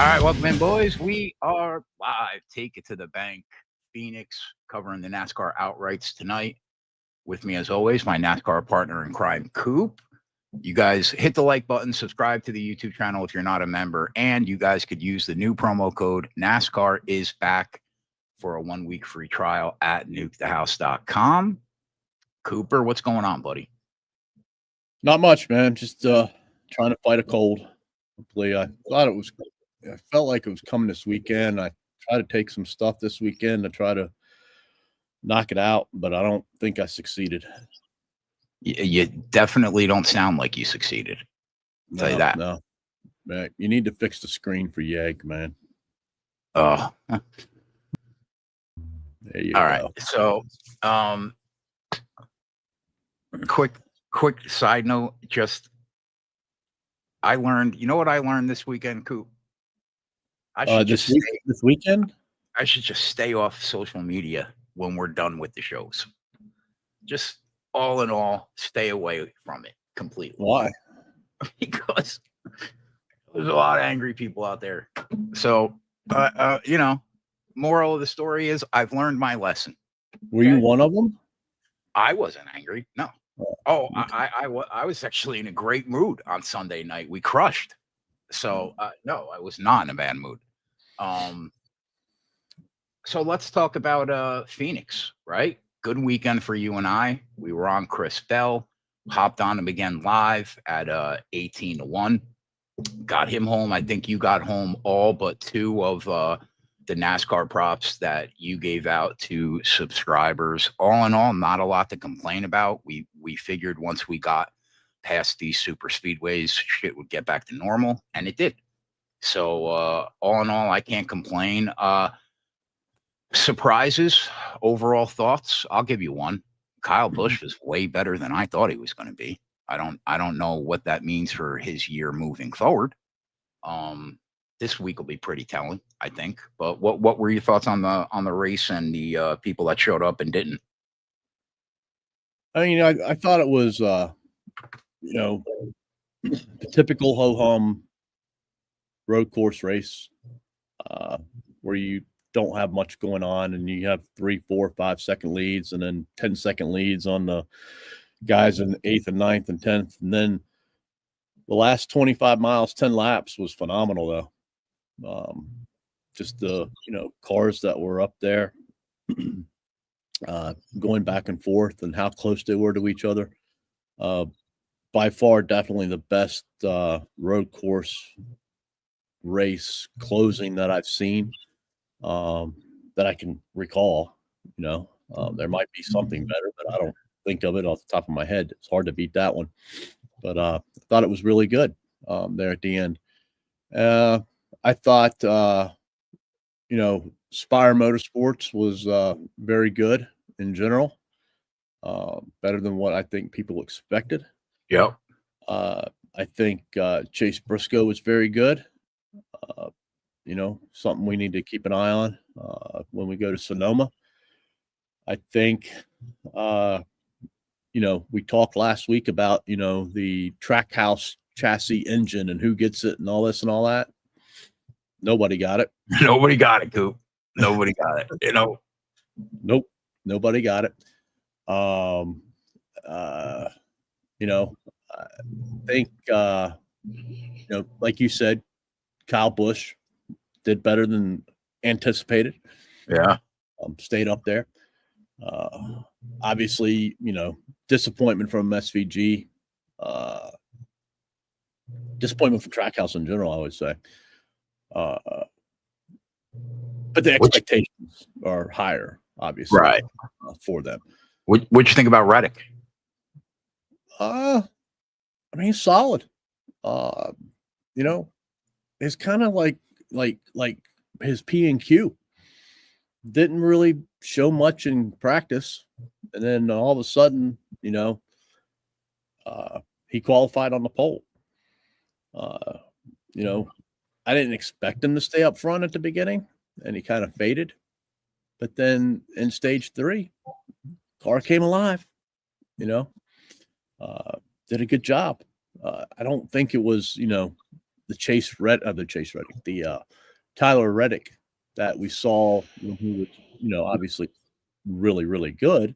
right, welcome in, boys. We are live. Take it to the bank. Phoenix covering the NASCAR outrights tonight. With me, as always, my NASCAR partner in crime, Coop. You guys hit the like button, subscribe to the YouTube channel if you're not a member, and you guys could use the new promo code NASCAR is back for a 1-week free trial at nukethehouse.com. Cooper, what's going on, buddy? Not much, man. Just trying to fight a cold. Hopefully, I felt like it was coming this weekend. I tried to take some stuff this weekend to try to knock it out, but I don't think I succeeded. You definitely don't sound like you succeeded. I'll tell you that. No, man, you need to fix the screen for Yeg, man. Oh, there you all go. right. So, quick side note. Just, I learned. You know what I learned this weekend, Coop? This weekend? I should just stay off social media when we're done with the shows. Just all in all, stay away from it completely. Why? Because there's a lot of angry people out there. So, moral of the story is I've learned my lesson. Were you one of them? I wasn't angry. No. Oh, okay. I was actually in a great mood on Sunday night. We crushed. So, no, I was not in a bad mood. So let's talk about Phoenix, right? Good weekend for you and I. We were on Chris Bell, hopped on him again live at 18-1. Got him home. I think you got home all but two of the NASCAR props that you gave out to subscribers. All in all, not a lot to complain about. We figured once we got past these super speedways, shit would get back to normal, and it did. So all in all, I can't complain. Surprises, overall thoughts. I'll give you one. Kyle Busch was way better than I thought he was going to be. I don't know what that means for his year moving forward. This week will be pretty telling, I think. But what were your thoughts on the race and the people that showed up and didn't? I mean, I thought it was the typical ho-hum road course race where you don't have much going on and you have 3, 4, 5 second leads and then 10-second leads on the guys in 8th and 9th and 10th. And then the last 25 miles, 10 laps was phenomenal though. Just the, cars that were up there going back and forth and how close they were to each other. By far, definitely the best road course race closing that I've seen that I can recall. There might be something better, but I don't think of it off the top of my head. It's hard to beat that one. But I thought it was really good there at the end. I thought, Spire Motorsports was very good in general, better than what I think people expected. Yep. I think Chase Briscoe was very good. Something we need to keep an eye on when we go to Sonoma. I think, we talked last week about, the Trackhouse chassis engine and who gets it and all this and all that. Nobody got it. Nobody got it, Coop. Nobody got it. Nope. Nobody got it. I think, like you said, Kyle Busch did better than anticipated. Yeah. Stayed up there. Obviously, disappointment from SVG. Disappointment from Trackhouse in general, I would say. But the expectations are higher, obviously, right, for them. What'd you think about Reddick? He's solid. It's kind of like his P&Q. Didn't really show much in practice, and then all of a sudden, he qualified on the pole. I didn't expect him to stay up front at the beginning, and he kind of faded. But then in stage 3, car came alive. Did a good job. I don't think it was, Tyler Reddick that we saw when he was, obviously really, really good,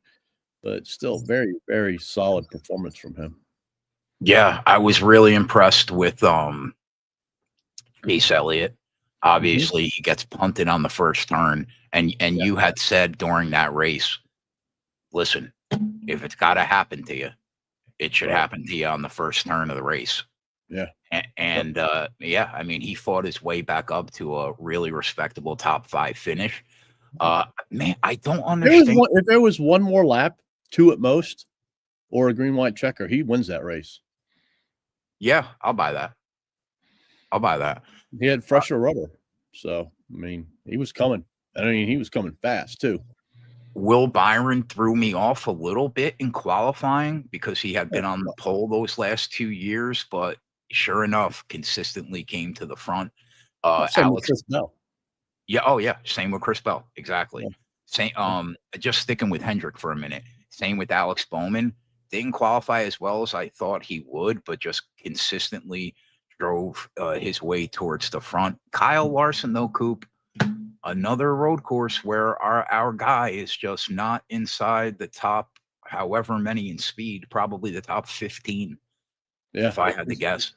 but still very, very solid performance from him. Yeah, I was really impressed with Chase Elliott. Obviously, he gets punted on the first turn, and you had said during that race, listen, if it's got to happen to you, it should happen to you on the first turn of the race. Yeah. And I mean, he fought his way back up to a really respectable top 5 finish. Man, I don't understand. If there was one more lap, 2 at most, or a green white checker, he wins that race. Yeah, I'll buy that. He had fresher rubber, so I mean, he was coming. He was coming fast too. Will Byron threw me off a little bit in qualifying because he had been on the pole those last 2 years, but sure enough, consistently came to the front. Same with Chris Bell. Yeah. Oh, yeah. Same with Chris Bell. Exactly. Same. Just sticking with Hendrick for a minute. Same with Alex Bowman. Didn't qualify as well as I thought he would, but just consistently drove his way towards the front. Kyle Larson, though, Coop, another road course where our guy is just not inside the top, however many in speed, probably the top 15. Yeah, if I had to guess.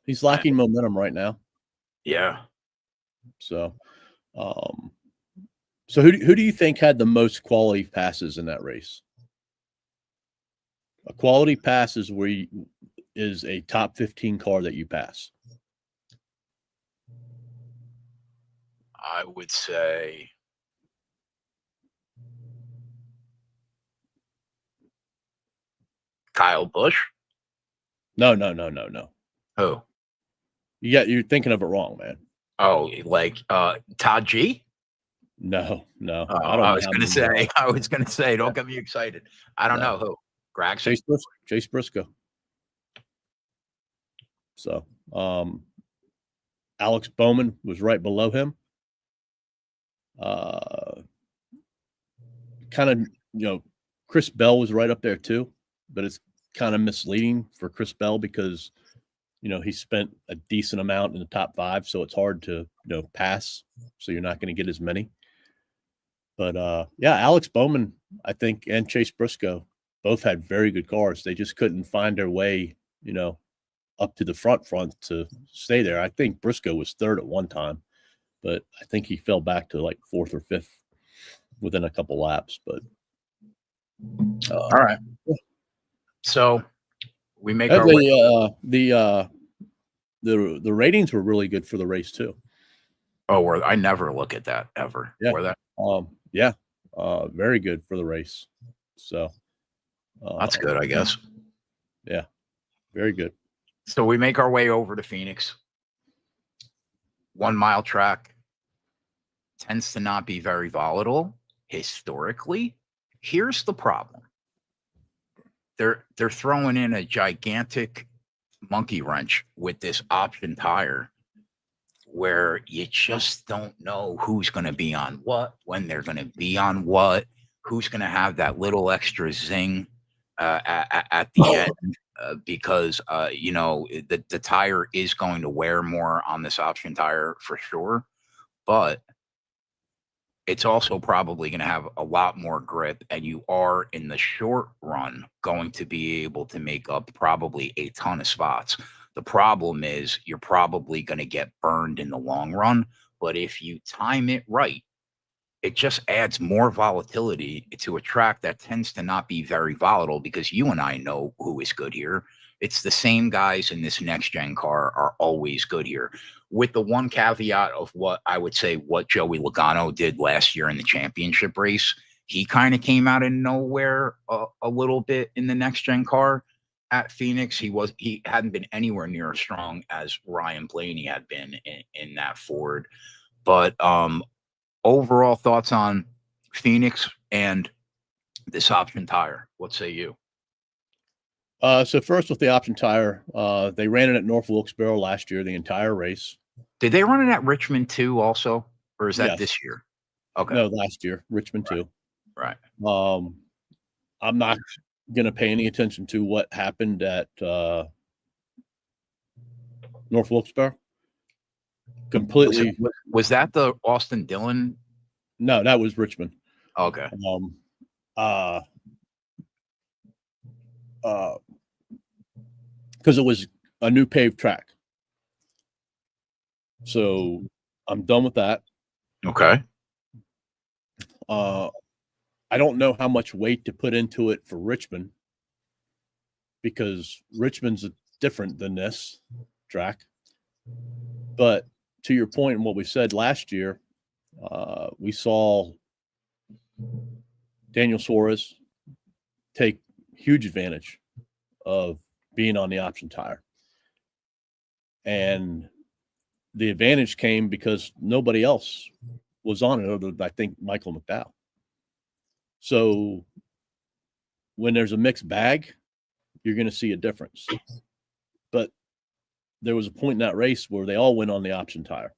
He's lacking momentum right now. Yeah. So, so who do you think had the most quality passes in that race? A quality pass is is a top 15 car that you pass. I would say Kyle Busch. No. Who? You're thinking of it wrong, man. Oh, like Todd G? No. I was gonna say, don't get me excited. I don't know who. Gragson? Chase Briscoe. So Alex Bowman was right below him. Kind of, Chris Bell was right up there too, but it's kind of misleading for Chris Bell because he spent a decent amount in the top 5, so it's hard to pass, so you're not going to get as many. But Alex Bowman, I think, and Chase Briscoe both had very good cars. They just couldn't find their way, up to the front to stay there. I think Briscoe was 3rd at one time, but I think he fell back to like 4th or 5th within a couple laps. But all right, so we make our way. The ratings were really good for the race too. Oh, I never look at that ever. Yeah. Were that? Very good for the race. So that's good, I guess. Yeah, very good. So we make our way over to Phoenix. 1 mile track tends to not be very volatile historically. Here's the problem. They're throwing in a gigantic monkey wrench with this option tire where you just don't know who's going to be on what, when they're going to be on what, who's going to have that little extra zing at the end. Because the tire is going to wear more on this option tire for sure, but it's also probably going to have a lot more grip, and you are in the short run going to be able to make up probably a ton of spots. The problem is you're probably going to get burned in the long run, but if you time it right, it just adds more volatility to a track that tends to not be very volatile, because you and I know who is good here. It's the same guys in this next gen car are always good here, with the one caveat of what I would say what Joey Logano did last year in the championship race. He kind of came out of nowhere a little bit in the next gen car at Phoenix. He hadn't been anywhere near as strong as Ryan Blaney had been in that Ford. But overall thoughts on Phoenix and this option tire. What say you? So first with the option tire, they ran it at North Wilkesboro last year, the entire race. Did they run it at Richmond too also? Or is that this year? Okay. No, last year, Richmond too. Right. I'm not going to pay any attention to what happened at North Wilkesboro. completely. Was that the Austin Dillon? No, that was Richmond. Okay. Because it was a new paved track. So I'm done with that. Okay. I don't know how much weight to put into it for Richmond, because Richmond's different than this track. But to your point and what we said last year, we saw Daniel Suarez take huge advantage of being on the option tire. And the advantage came because nobody else was on it other than, I think, Michael McDowell. So when there's a mixed bag, you're going to see a difference. But there was a point in that race where they all went on the option tire.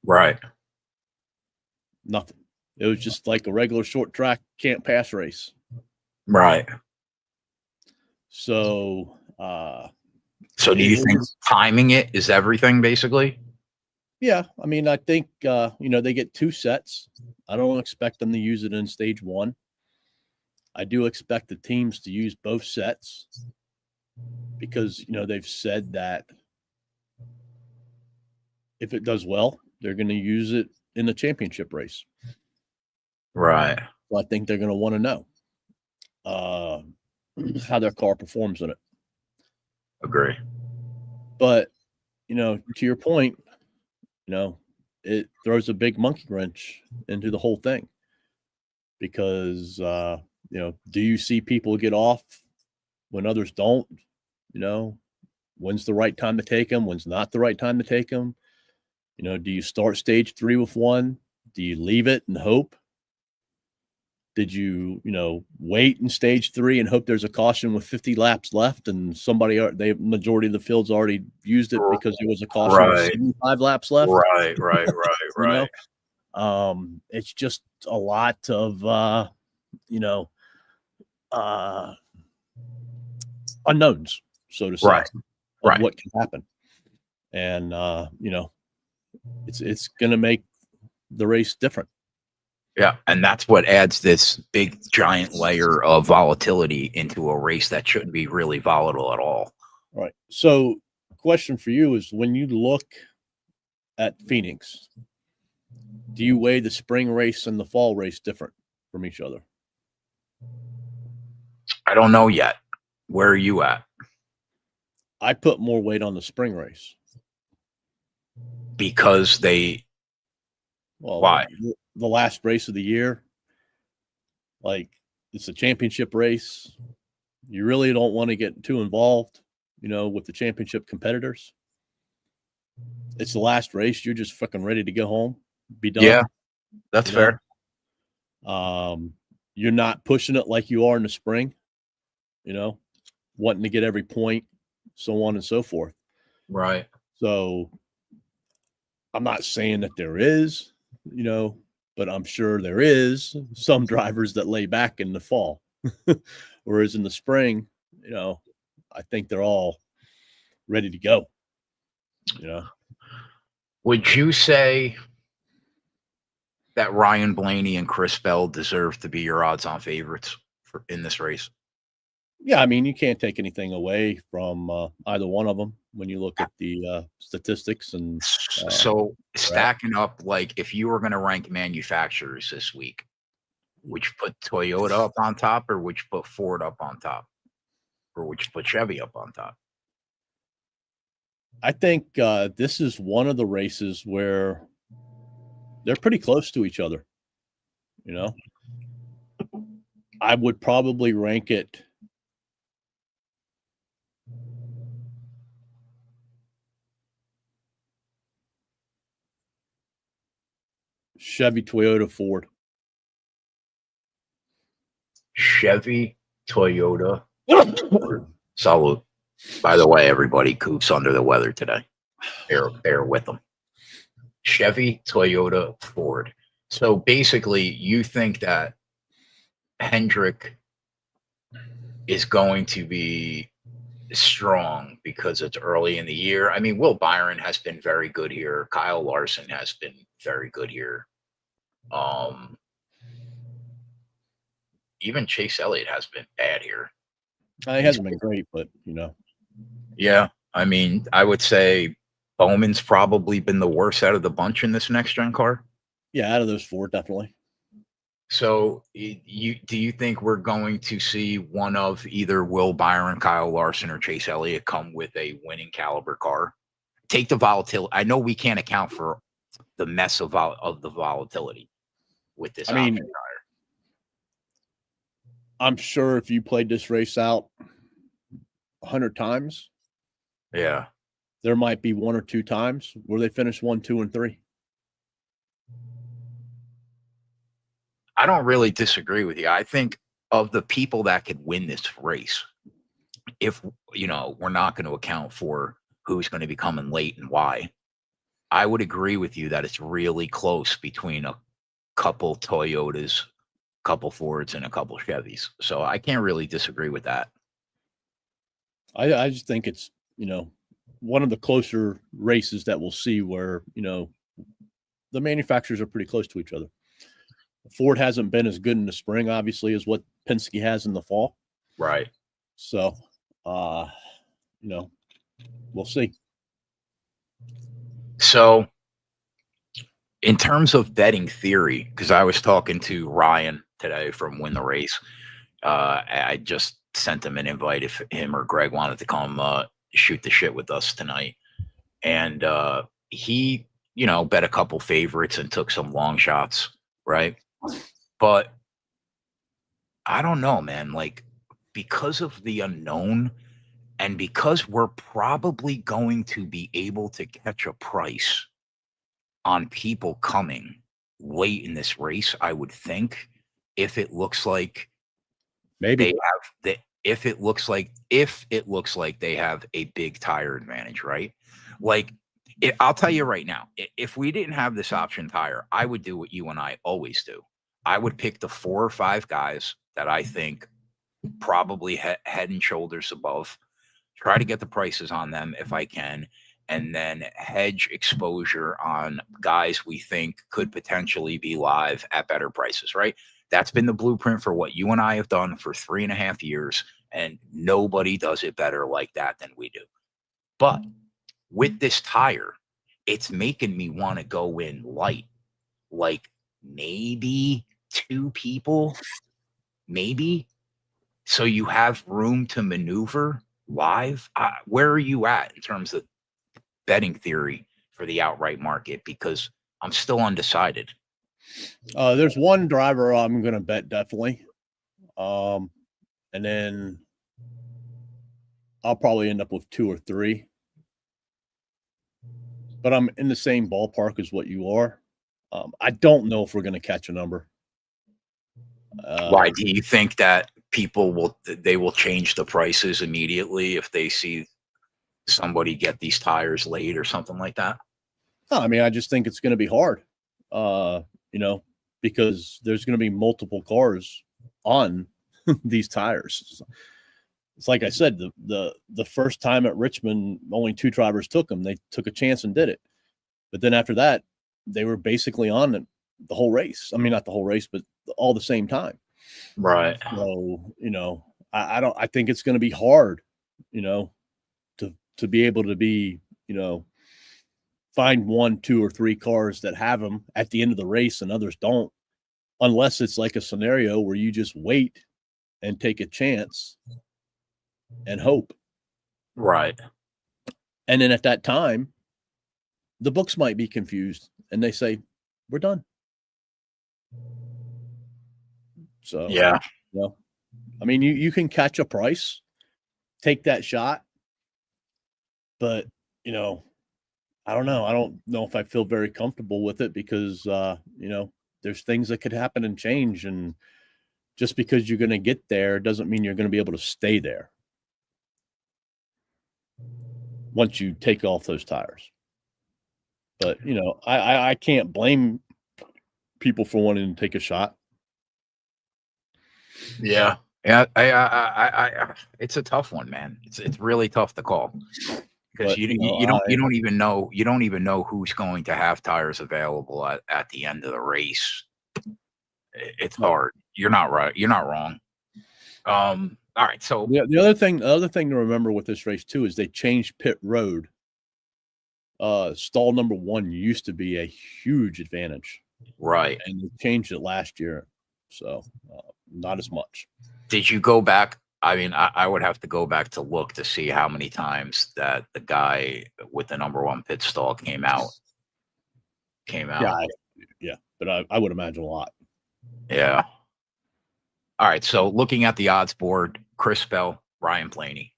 Right. Nothing. It was just like a regular short track can't pass race. Right. So do you think timing it is everything, basically? Yeah. I mean, I think, they get 2 sets. I don't expect them to use it in stage 1. I do expect the teams to use both sets because, they've said that if it does well, they're going to use it in the championship race. Right. So I think they're going to want to know how their car performs in it. Agree. But, to your point, it throws a big monkey wrench into the whole thing because, do you see people get off when others don't? When's the right time to take them? When's not the right time to take them? Do you start stage 3 with one? Do you leave it and hope? Did you, wait in stage 3 and hope there's a caution with 50 laps left and the majority of the field's already used it because there was a caution with 75 laps left? Right. It's just a lot of, unknowns, so to say, right. What can happen. And, it's going to make the race different. Yeah, and that's what adds this big giant layer of volatility into a race that shouldn't be really volatile at all. Right. So, question for you is, when you look at Phoenix, do you weigh the spring race and the fall race different from each other? I don't know yet. Where are you at? I put more weight on the spring race. Because why? The last race of the year, like, it's a championship race. You really don't want to get too involved, with the championship competitors. It's the last race. You're just fucking ready to go home, be done. Yeah, that's fair. You're not pushing it like you are in the spring, wanting to get every point, so on and so forth. Right. So I'm not saying that there is, but I'm sure there is some drivers that lay back in the fall. Whereas in the spring, I think they're all ready to go. Would you say that Ryan Blaney and Chris Bell deserve to be your odds-on favorites in this race? Yeah, I mean, you can't take anything away from either one of them when you look at the statistics. And so stacking up, like, if you were going to rank manufacturers this week, would you put Toyota up on top, or would you put Ford up on top, or would you put Chevy up on top? I think this is one of the races where they're pretty close to each other. I would probably rank it Chevy, Toyota, Ford. Chevy, Toyota, Ford. Salute. By the way, everybody, Coop's under the weather today. Bear with them. Chevy, Toyota, Ford. So basically, you think that Hendrick is going to be strong because it's early in the year. I mean, Will Byron has been very good here. Kyle Larson has been very good here. Even Chase Elliott has been bad here. He hasn't been great, but Yeah, I mean, I would say Bowman's probably been the worst out of the bunch in this next gen car. Yeah, out of those four, definitely. So, do you think we're going to see one of either Will Byron, Kyle Larson, or Chase Elliott come with a winning caliber car? Take the volatility. I know we can't account for the mess of the volatility with this. I mean, I'm sure if you played this race out 100 times, yeah, there might be one or two times where they finish 1, 2, and 3. I don't really disagree with you. I think of the people that could win this race, if we're not going to account for who's going to be coming late and why, I would agree with you that it's really close between a couple Toyotas, couple Fords, and a couple Chevys. So I can't really disagree with that. I just think it's one of the closer races that we'll see where the manufacturers are pretty close to each other. Ford hasn't been as good in the spring, obviously, as what Penske has in the fall. Right. So, we'll see. So, in terms of betting theory, because I was talking to Ryan today from Win the Race, I just sent him an invite if him or Greg wanted to come shoot the shit with us tonight. And he, bet a couple favorites and took some long shots, right? But I don't know, man. Like, because of the unknown and because we're probably going to be able to catch a price on people coming late in this race, I would think, if it looks like maybe they have the if it looks like they have a big tire advantage, right? Like, I'll tell you right now, if we didn't have this option tire, I would do what you and I always do. I would pick the 4 or 5 guys that I think probably head and shoulders above, try to get the prices on them if I can, and then hedge exposure on guys we think could potentially be live at better prices, right? That's been the blueprint for what you and I have done for 3.5 years, and nobody does it better like that than we do. But with this tire, it's making me want to go in light, like maybe 2 people, maybe. So you have room to maneuver live. Where are you at in terms of betting theory for the outright market? Because I'm still undecided. There's one driver I'm going to bet definitely. And then I'll probably end up with 2 or 3. But I'm in the same ballpark as what you are. I don't know if we're going to catch a number. Why do you think that people will change the prices immediately if they see somebody get these tires late or something like that? No, I mean, I just think it's going to be hard, because there's going to be multiple cars on these tires. It's like I said, the first time at Richmond, only 2 drivers took them. They took a chance and did it. But then after that, they were basically on the whole race. I mean, not the whole race, but all the same time. Right. So, I think it's going to be hard, to be able to be, find 1, 2, or 3 cars that have them at the end of the race and others don't, unless it's like a scenario where you just wait and take a chance and hope. Right. And then at that time, the books might be confused and they say, we're done. So, yeah. I mean, you can catch a price, take that shot, but, I don't know. I don't know if I feel very comfortable with it because, there's things that could happen and change. And just because you're going to get there doesn't mean you're going to be able to stay there once you take off those tires. But, I can't blame people for wanting to take a shot. Yeah. Yeah, it's a tough one, man. It's really tough to call because But you don't even know who's going to have tires available at the end of the race. It's hard. You're not right. You're not wrong. All right. So the other thing to remember with this race too is they changed pit road. Stall number 1 used to be a huge advantage, right. and they changed it last year, so not as much. Did you go back? I mean, I would have to go back to look to see how many times that the guy with the number 1 pit stall came out. Yeah, but I would imagine a lot. Yeah. All right. So looking at the odds board, Chris Bell, Ryan Blaney,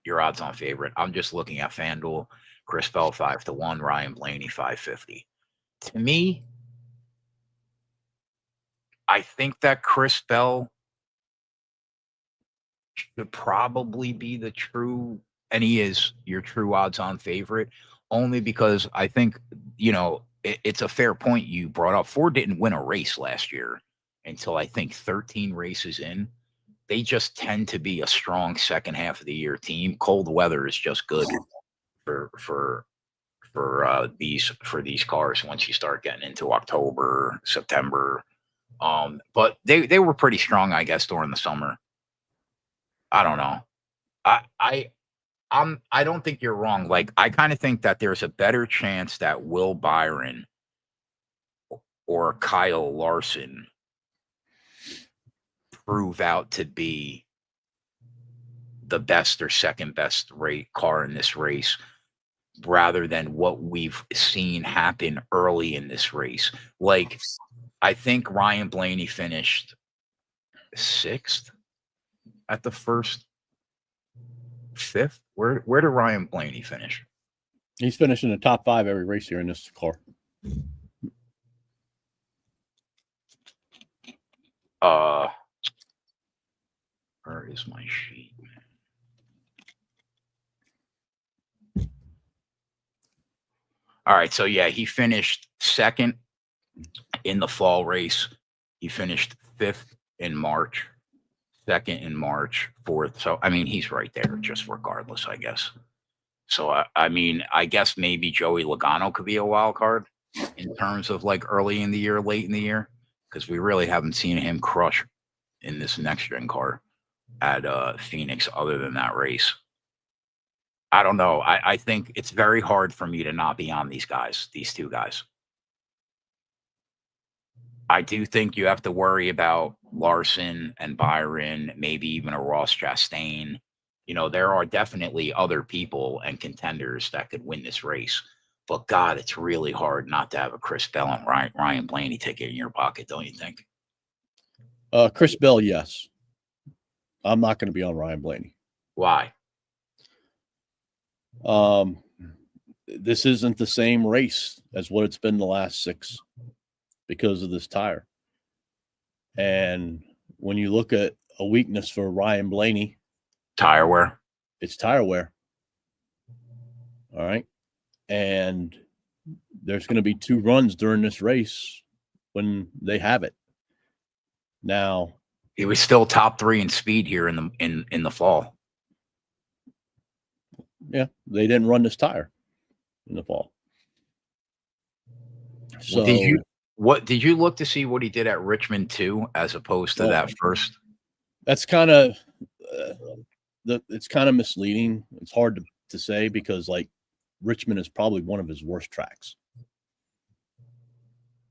your odds on favorite. I'm just looking at FanDuel. Chris Bell 5-1, Ryan Blaney 550. To me, I think that Chris Bell should probably be the true, and he is your true odds on favorite, only because I think, it's a fair point you brought up. Ford didn't win a race last year until I think 13 races in. They just tend to be a strong second half of the year team. Cold weather is just good for these cars once you start getting into October, September. But they were pretty strong, I guess, during the summer. I don't know. I don't think you're wrong. Like, I kind of think that there's a better chance that Will Byron or Kyle Larson prove out to be the best or second best car in this race, rather than what we've seen happen early in this race. Like, I think Ryan Blaney finished 6th at the first 5th. Where did Ryan Blaney finish? He's finished in the top 5 every race here in this car. Where is my sheet? All right, so yeah, he finished 2nd in the fall race. He finished 5th in March, 2nd in March, 4th. So, I mean, he's right there, just regardless, I guess. So, I mean, I guess maybe Joey Logano could be a wild card in terms of like early in the year, late in the year, because we really haven't seen him crush in this next gen car at Phoenix other than that race. I don't know. I think it's very hard for me to not be on these guys, these 2 guys. I do think you have to worry about Larson and Byron, maybe even a Ross Chastain. There are definitely other people and contenders that could win this race. But God, it's really hard not to have a Chris Bell and Ryan Blaney ticket in your pocket, don't you think? Chris Bell, yes. I'm not going to be on Ryan Blaney. Why? This isn't the same race as what it's been the last 6 because of this tire. And when you look at a weakness for Ryan Blaney, tire wear. It's tire wear. All right. And there's going to be 2 runs during this race when they have it. Now, he was still top 3 in speed here in the fall. Yeah, they didn't run this tire in the fall. So, did you look to see what he did at Richmond too, as opposed to that first? That's kind of it's kind of misleading. It's hard to say because like Richmond is probably one of his worst tracks.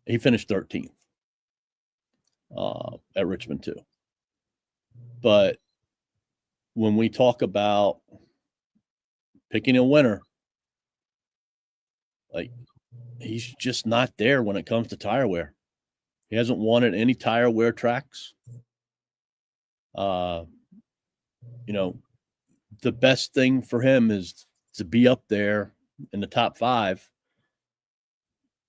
He finished 13th at Richmond too. But when we talk about picking a winner, like he's just not there when it comes to tire wear. He hasn't won at any tire wear tracks. The best thing for him is to be up there in the top 5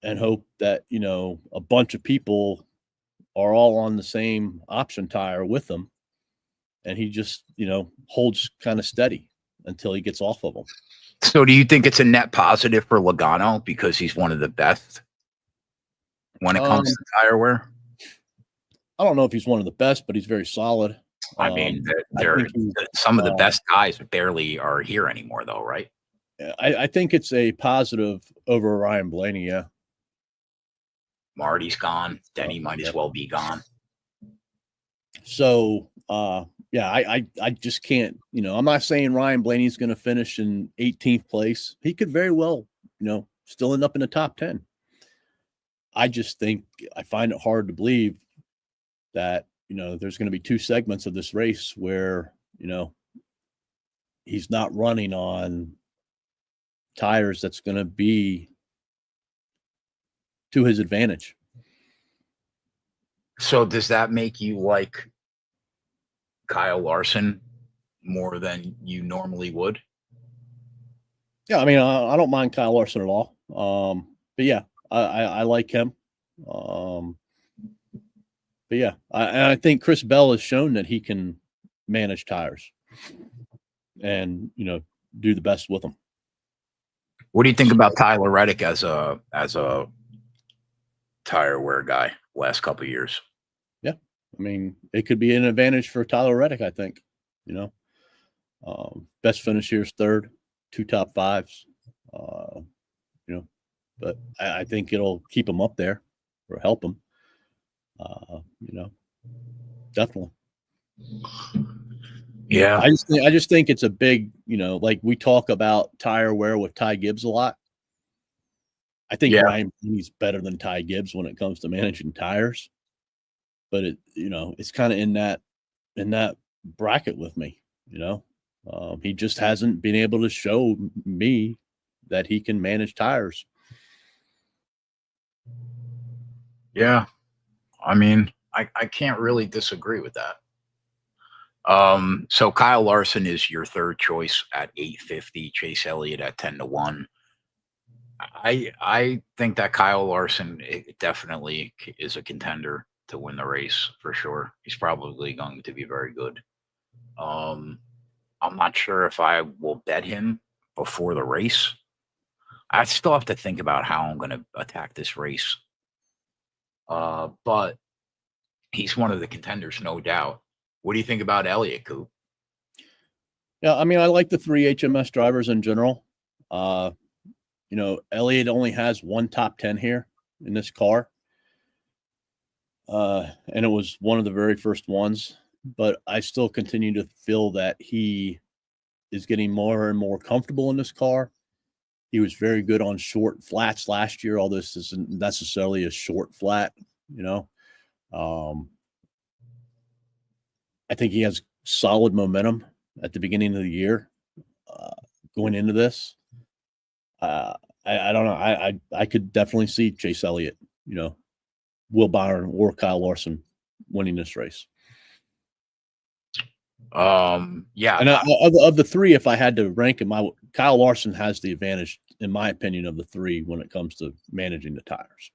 and hope that, a bunch of people are all on the same option tire with him. And he just, holds kind of steady until he gets off of them. So do you think it's a net positive for Logano because he's one of the best when it comes to tire wear? I don't know if he's one of the best, but he's very solid. I mean, I they're think he's, some of the best guys barely are here anymore, though, right? I think it's a positive over Ryan Blaney. Yeah. Marty's gone. Denny might as well be gone. So, yeah, I just can't, I'm not saying Ryan Blaney's going to finish in 18th place. He could very well, still end up in the top 10. I just think I find it hard to believe that, there's going to be two segments of this race where, he's not running on tires that's going to be to his advantage. So does that make you like Kyle Larson more than you normally would? Yeah, I mean, I don't mind Kyle Larson at all. But yeah, I like him. But yeah, I think Chris Bell has shown that he can manage tires and do the best with them. What do you think about Tyler Reddick as a tire wear guy last couple of years? Yeah, I mean, it could be an advantage for Tyler Reddick. I think, best finish here is third, 2 top 5s. But I think it'll keep him up there or help him. Definitely. Yeah, I just think it's a big, like we talk about tire wear with Ty Gibbs a lot. I think Ryan Blaney's better than Ty Gibbs when it comes to managing tires, but it's kind of in that bracket with me. He just hasn't been able to show me that he can manage tires. Yeah, I mean, I can't really disagree with that. So Kyle Larson is your third choice at 850, Chase Elliott at 10-1. I think that Kyle Larson definitely is a contender to win the race for sure. He's probably going to be very good. I'm not sure if I will bet him before the race. I still have to think about how I'm going to attack this race. But he's one of the contenders, no doubt. What do you think about Elliott, Coop? Yeah, I mean, I like the 3 HMS drivers in general. Elliott only has one top 10 here in this car. And it was one of the very first ones, but I still continue to feel that he is getting more and more comfortable in this car. He was very good on short flats last year, although this isn't necessarily a short flat, I think he has solid momentum at the beginning of the year going into this. I don't know. I could definitely see Chase Elliott, Will Byron or Kyle Larson winning this race. Yeah. And of the three, if I had to rank them, Kyle Larson has the advantage, in my opinion, of the three when it comes to managing the tires.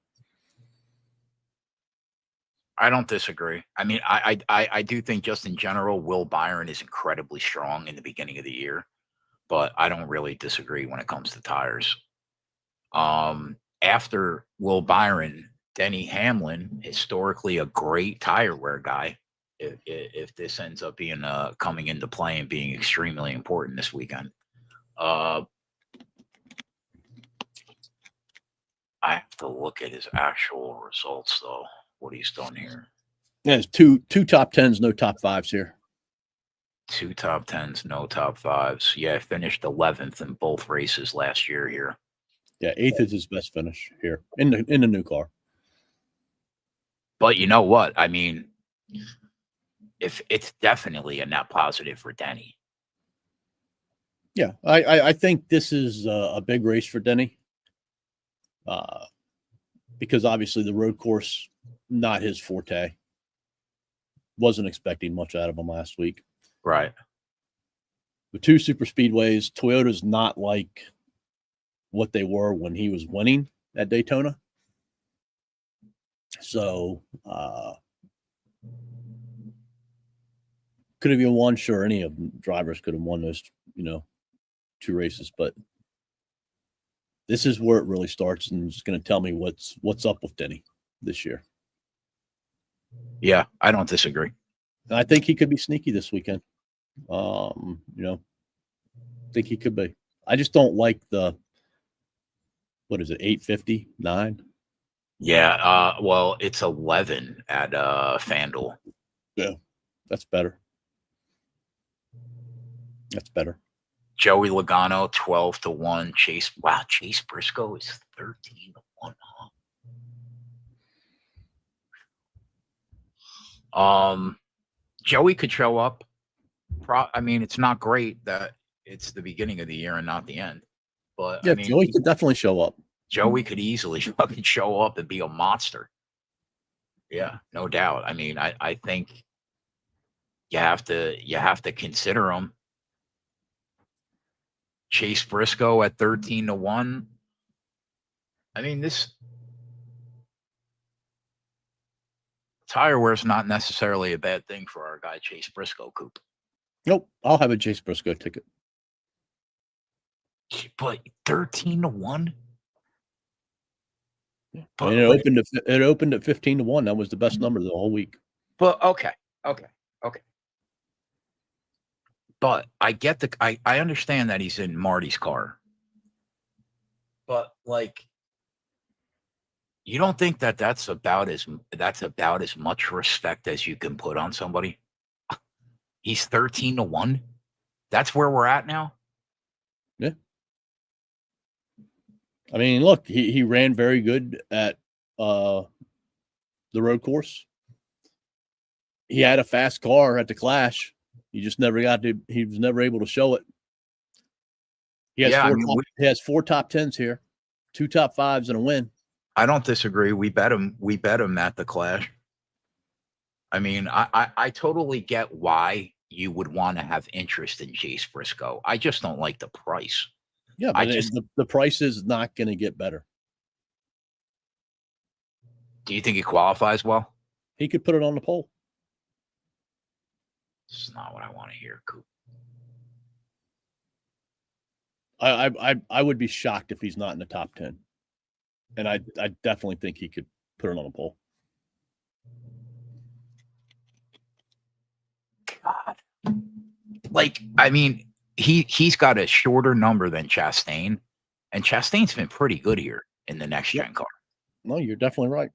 I don't disagree. I mean, I do think just in general, Will Byron is incredibly strong in the beginning of the year, but I don't really disagree when it comes to tires. After Will Byron, Denny Hamlin, historically a great tire wear guy. If this ends up being coming into play and being extremely important this weekend, I have to look at his actual results though. What he's done here. Yeah, it's two top 10s, no top 5s here. 2 top 10s, no top 5s. Yeah, I finished 11th in both races last year here. Yeah, 8th is his best finish here in the new car. But you know what? I mean, if it's definitely a net positive for Denny. Yeah, I think this is a big race for Denny. Because obviously the road course, not his forte. Wasn't expecting much out of him last week. Right. The 2 super speedways, Toyota's not like what they were when he was winning at Daytona. So could have even won. Sure, any of the drivers could have won those, 2 races, but this is where it really starts, and it's going to tell me what's up with Denny this year. Yeah, I don't disagree. And I think he could be sneaky this weekend. You know, I think he could be. I just don't like the, what is it, 850, 9? Yeah, well, it's 11 at FanDuel. Yeah, that's better. That's better. Joey Logano 12-1. Chase Briscoe is 13-1. Joey could show up. I mean, it's not great that it's the beginning of the year and not the end. But Yeah, I mean, Joey could definitely show up. Joey could easily fucking show up and be a monster. Yeah, no doubt. I mean, I think you have to consider him. Chase Briscoe at 13-1. I mean, this tire wear is not necessarily a bad thing for our guy Chase Briscoe, Coop. Nope, I'll have a Chase Briscoe ticket. But 13-1. I mean, it opened at 15-1. That was the best number the whole week. But okay. But I get I understand that he's in Marty's car. But like, you don't think that that's about as much respect as you can put on somebody? He's 13-1. That's where we're at now. Yeah. I mean, look, he ran very good at the road course. He had a fast car at the Clash. He just never he was never able to show it. He has 4 top 10s here, 2 top 5s, and a win. I don't disagree. We bet him at the Clash. I mean, I totally get why you would want to have interest in Chase Briscoe. I just don't like the price. Yeah, but the price is not going to get better. Do you think he qualifies well? He could put it on the pole. It's not what I want to hear, Coop. I would be shocked if he's not in the top 10. And I definitely think he could put it on a pole. God. Like, I mean, he's got a shorter number than Chastain, and Chastain's been pretty good here in the next gen car. No, you're definitely right.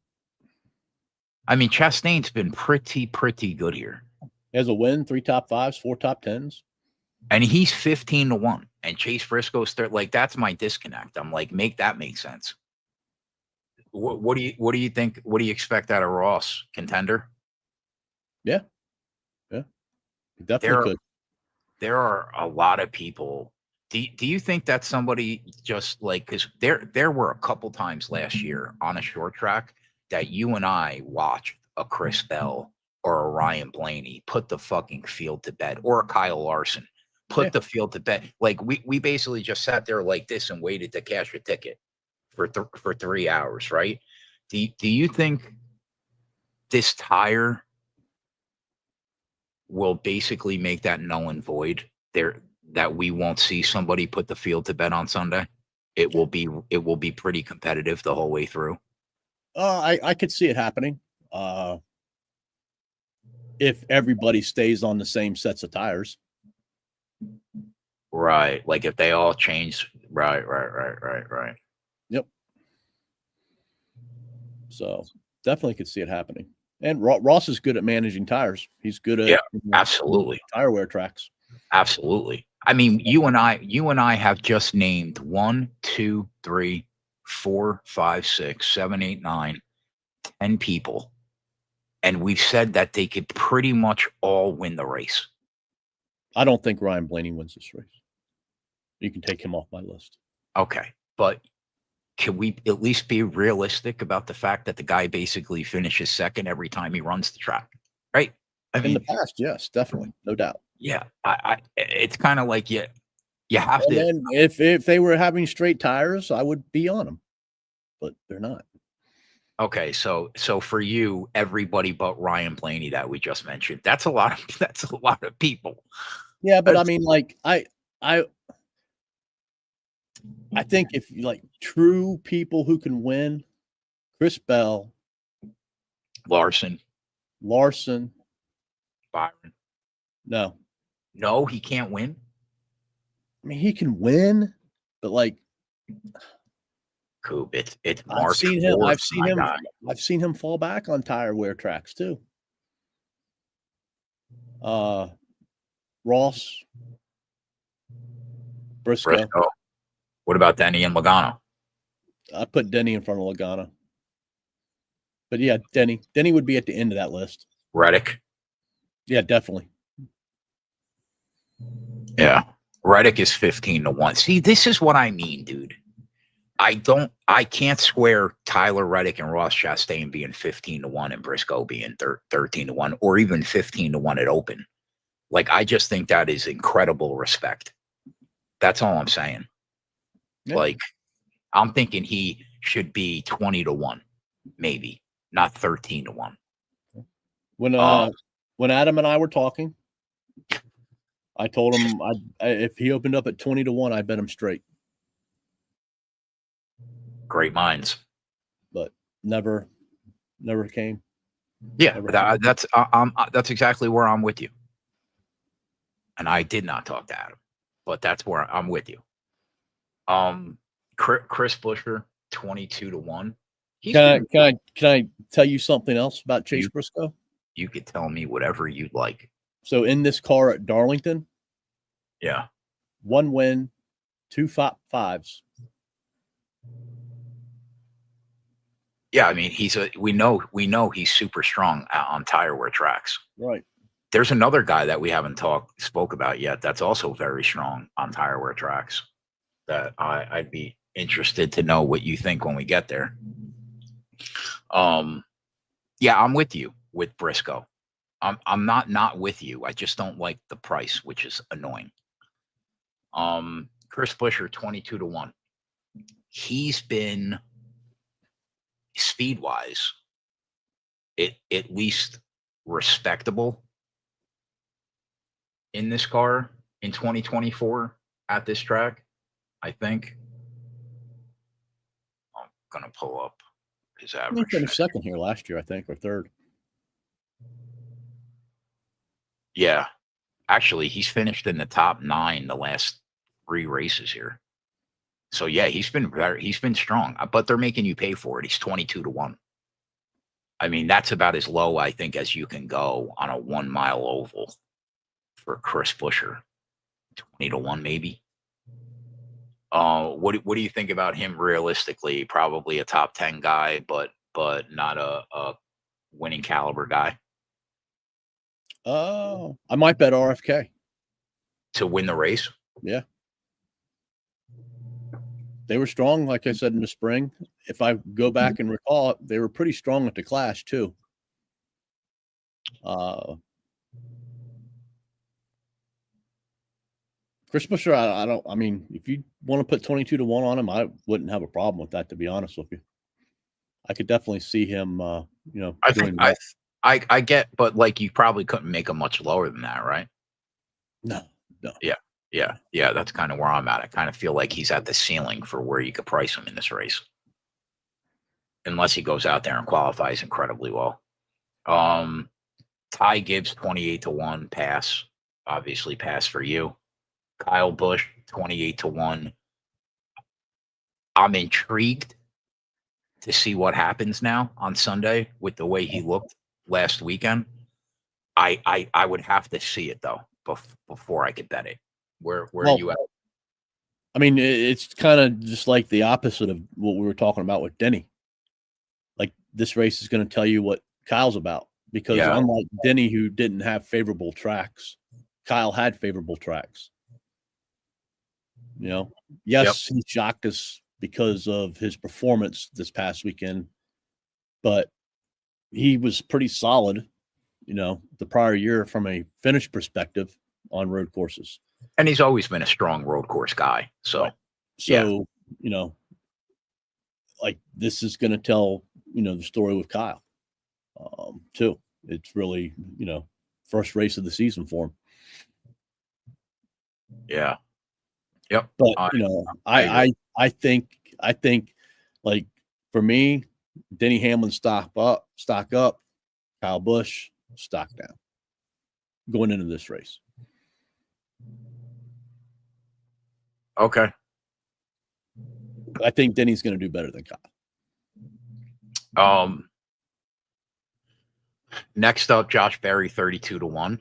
I mean, Chastain's been pretty good here. He has a win, 3 top 5s, 4 top 10s. And he's 15-1. And Chase Briscoe's like, that's my disconnect. I'm like, make sense. What do you think? What do you expect out of Ross? Contender? Yeah. Definitely could. There are a lot of people. Do you think that somebody just like, because there were a couple times last year on a short track that you and I watched a Chris Bell or a Ryan Blaney put the fucking field to bed, or a Kyle Larson put the field to bed. Like we basically just sat there like this and waited to cash a ticket for 3 hours, right? Do you think this tire will basically make that null and void there, that we won't see somebody put the field to bed on Sunday? It will be pretty competitive the whole way through. I could see it happening. If everybody stays on the same sets of tires. Right. Like if they all change. Right. Yep. So definitely could see it happening. And Ross is good at managing tires. He's good at absolutely tire wear tracks. Absolutely. I mean, you and I have just named 1, 2, 3, 4, 5, 6, 7, 8, 9, 10 people. And we've said that they could pretty much all win the race. I don't think Ryan Blaney wins this race. You can take him off my list. Okay. But can we at least be realistic about the fact that the guy basically finishes second every time he runs the track? Right? I mean, in the past, yes, definitely. No doubt. Yeah. It's kind of like you have to. And if they were having straight tires, I would be on them. But they're not. Okay, so for you, everybody but Ryan Blaney that we just mentioned, that's a lot of people. Yeah, but I mean, like I think if like true people who can win, Chris Bell, Larson, Byron. No. No, he can't win. I mean, he can win, but like Coop, it's I've March seen him. 4th, I've seen my him. guy. I've seen him fall back on tire wear tracks too. Ross, Briscoe. What about Denny and Logano? I put Denny in front of Logano. But yeah, Denny would be at the end of that list. Reddick. Yeah, definitely. Yeah. Reddick is 15-1. See, this is what I mean, dude. I can't square Tyler Reddick and Ross Chastain being 15-1 and Briscoe being 13-1 or even 15-1 at open. Like, I just think that is incredible respect. That's all I'm saying. Yeah. Like, I'm thinking he should be 20-1, maybe, not 13-1. When Adam and I were talking, I told him if he opened up at 20-1, I bet him straight. Great minds, but never came. Yeah, that's exactly where I'm with you. And I did not talk to Adam, but that's where I'm with you. Chris Buescher, 22-1. Can I tell you something else about Chase Briscoe? You could tell me whatever you'd like. So in this car at Darlington, yeah, 1 win, 2 5s. Yeah, I mean we know he's super strong on tire wear tracks. Right. There's another guy that we haven't spoke about yet that's also very strong on tire wear tracks that I'd be interested to know what you think when we get there. Yeah, I'm with you with Briscoe. I'm not with you. I just don't like the price, which is annoying. Chris Buescher, 22-1. He's been speed-wise at least respectable in this car in 2024 at this track, I think. I'm gonna pull up his average. He finished second here last year, I think, or third. Yeah, actually, he's finished in the top 9 the last 3 races here. So yeah, he's been strong, but they're making you pay for it. He's 22-1. I mean, that's about as low, I think, as you can go on a 1 mile oval for Chris Buescher. 20-1, maybe. What do you think about him realistically? Probably a top 10 guy, but not a winning caliber guy. I might bet RFK to win the race. Yeah. They were strong, like I said, in the spring. If I go back and recall, they were pretty strong at the Clash too. Chris Buescher, I mean, if you want to put 22-1 on him, I wouldn't have a problem with that, to be honest with you. I could definitely see him, I get, but like you probably couldn't make him much lower than that, right? No. Yeah. That's kind of where I'm at. I kind of feel like he's at the ceiling for where you could price him in this race, unless he goes out there and qualifies incredibly well. Ty Gibbs, 28-1 pass, obviously pass for you. Kyle Busch, 28-1. I'm intrigued to see what happens now on Sunday with the way he looked last weekend. I would have to see it though before I could bet it. Where are you at? I mean, it's kind of just like the opposite of what we were talking about with Denny. Like, this race is going to tell you what Kyle's about, because unlike Denny, who didn't have favorable tracks, Kyle had favorable tracks. Yes, he shocked us because of his performance this past weekend, but he was pretty solid, the prior year from a finish perspective on road courses. And he's always been a strong road course guy. So, like, this is going to tell, the story with Kyle, too. It's really, first race of the season for him. Yeah. Yep. But, I think like, for me, Denny Hamlin stock up, Kyle Busch stock down. going into this race. Okay. I think Denny's going to do better than Kyle. Next up, Josh Berry 32-1,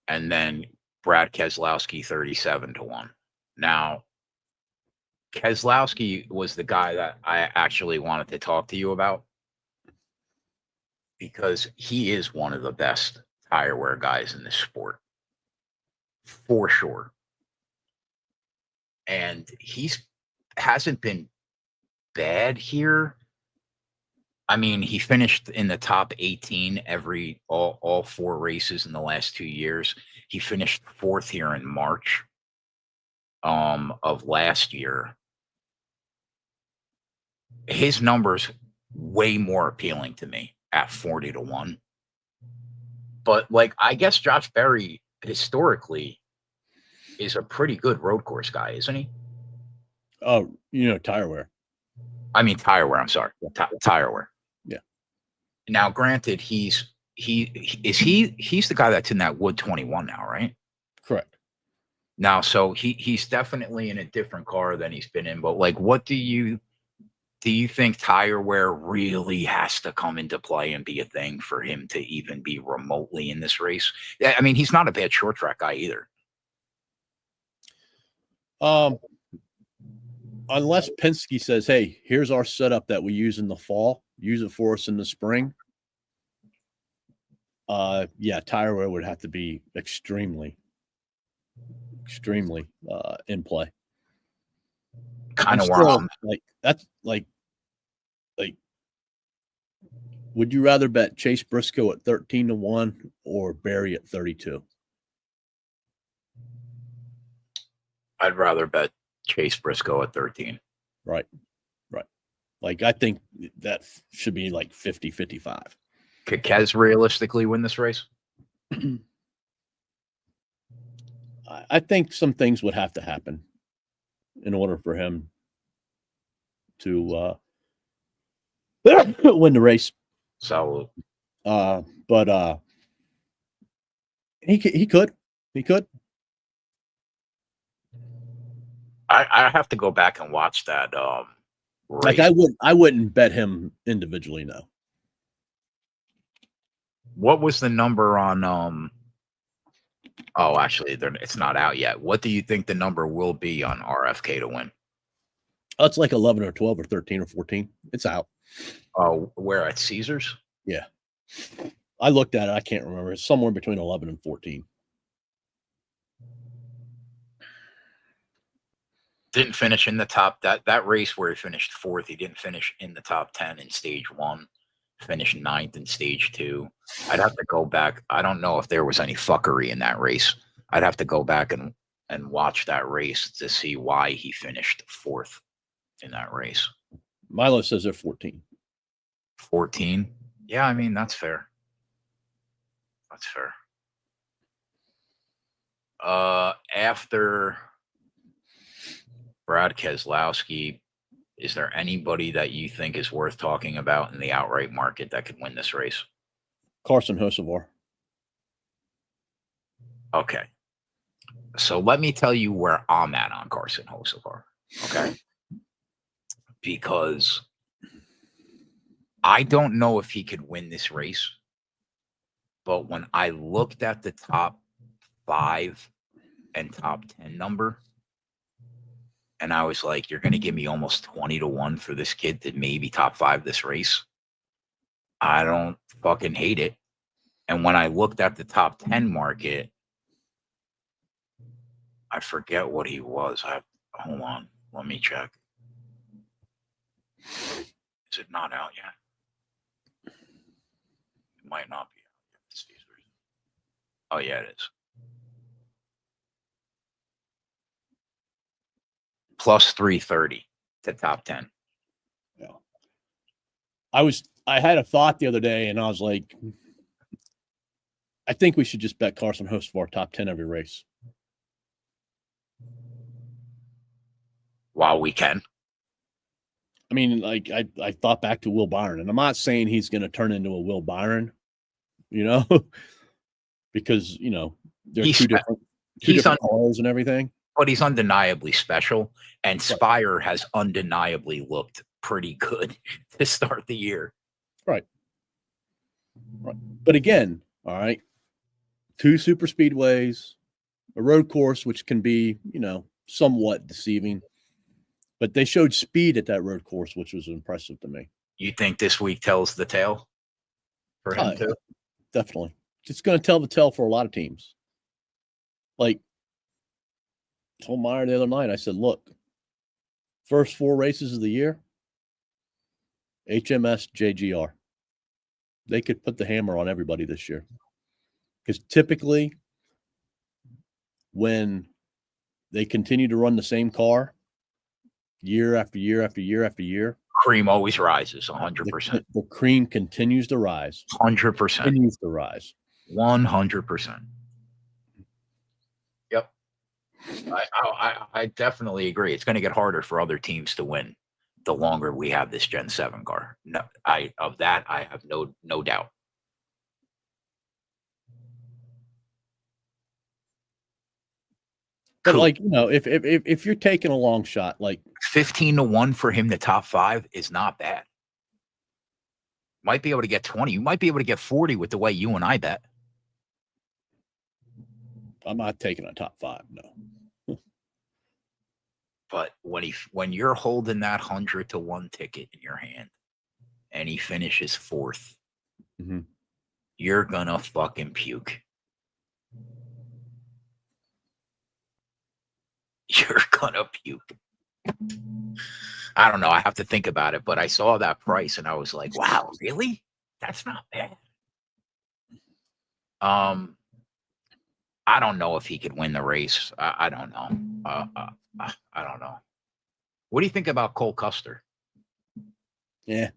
and then Brad Keselowski 37-1. Now, Keselowski was the guy that I actually wanted to talk to you about because he is one of the best tire wear guys in this sport, for sure. And hasn't been bad here. I mean, he finished in the top 18 all 4 races in the last 2 years. He finished 4th here in March of last year. His numbers way more appealing to me at 40-1. But like, I guess Josh Berry historically is a pretty good road course guy, isn't he? Oh, tire wear. I mean, tire wear. I'm sorry, tire wear. Yeah. Now, granted, he's the guy that's in that Wood 21 now, right? Correct. Now, so he's definitely in a different car than he's been in. But like, what do you think tire wear really has to come into play and be a thing for him to even be remotely in this race? I mean, he's not a bad short track guy either. Unless Penske says, hey, here's our setup that we use in the fall, use it for us in the spring. Tire wear would have to be extremely in play. Kind of wrong. Like that's like would you rather bet Chase Briscoe at 13-1 or Barry at 32? I'd rather bet Chase Briscoe at 13. Right. Like, I think that should be like 50-55. Could Kez realistically win this race? I think some things would have to happen in order for him to win the race. So, but he could. I have to go back and watch that. Race. Like I wouldn't bet him individually. No. What was the number on? Oh, actually, it's not out yet. What do you think the number will be on RFK to win? Oh, it's like 11 or 12 or 13 or 14. It's out. Oh, where at Caesars? Yeah. I looked at it. I can't remember. It's somewhere between 11 and 14. Didn't finish in the top. That race where he finished 4th, he didn't finish in the top 10 in stage 1. Finished 9th in stage 2. I'd have to go back. I don't know if there was any fuckery in that race. I'd have to go back and watch that race to see why he finished 4th in that race. Milo says they're 14. 14? Yeah, I mean, that's fair. That's fair. After Brad Keselowski, is there anybody that you think is worth talking about in the outright market that could win this race? Carson Hocevar. Okay. So let me tell you where I'm at on Carson Hocevar. Okay. Because I don't know if he could win this race, but when I looked at the top 5 and top 10 number, and I was like, you're going to give me almost 20-1 for this kid to maybe top 5 this race. I don't fucking hate it. And when I looked at the top 10 market, I forget what he was. Hold on. Let me check. Is it not out yet? It might not be out yet. Oh, yeah, it is. Plus 330 to top 10. Yeah. I had a thought the other day, and I was like, I think we should just bet Carson Hocevar top 10 every race. While we can. I mean, like I thought back to Will Byron, and I'm not saying he's going to turn into a Will Byron, because They're He's two spe- he's different cars and everything. but he's undeniably special. And Right. Spire has undeniably looked pretty good to start the year. Right. But again, all right, 2 super speedways, a road course, which can be, somewhat deceiving. But they showed speed at that road course, which was impressive to me. You think this week tells the tale for him too? Definitely. It's going to tell the tale for a lot of teams. Like, I told Meyer the other night, I said, look, first 4 races of the year, HMS, JGR. They could put the hammer on everybody this year. Because typically, when they continue to run the same car year after year after year after year, Cream always rises 100%. The cream continues to rise. 100%. Continues to rise. 100%. Yep. I definitely agree. It's going to get harder for other teams to win the longer we have this Gen 7 car. No, I have no doubt. But Cool. like, if you're taking a long shot, like 15-1 for him to top 5 is not bad. Might be able to get 20. You might be able to get 40 with the way you and I bet. I'm not taking a top 5, no. But when you're holding that 100-1 ticket in your hand and he finishes 4th, you're gonna fucking puke. You're gonna puke. I don't know. I have to think about it, but I saw that price and I was like, wow, really? That's not bad. I don't know if he could win the race. I don't know. I don't know. What do you think about Cole Custer? Yeah.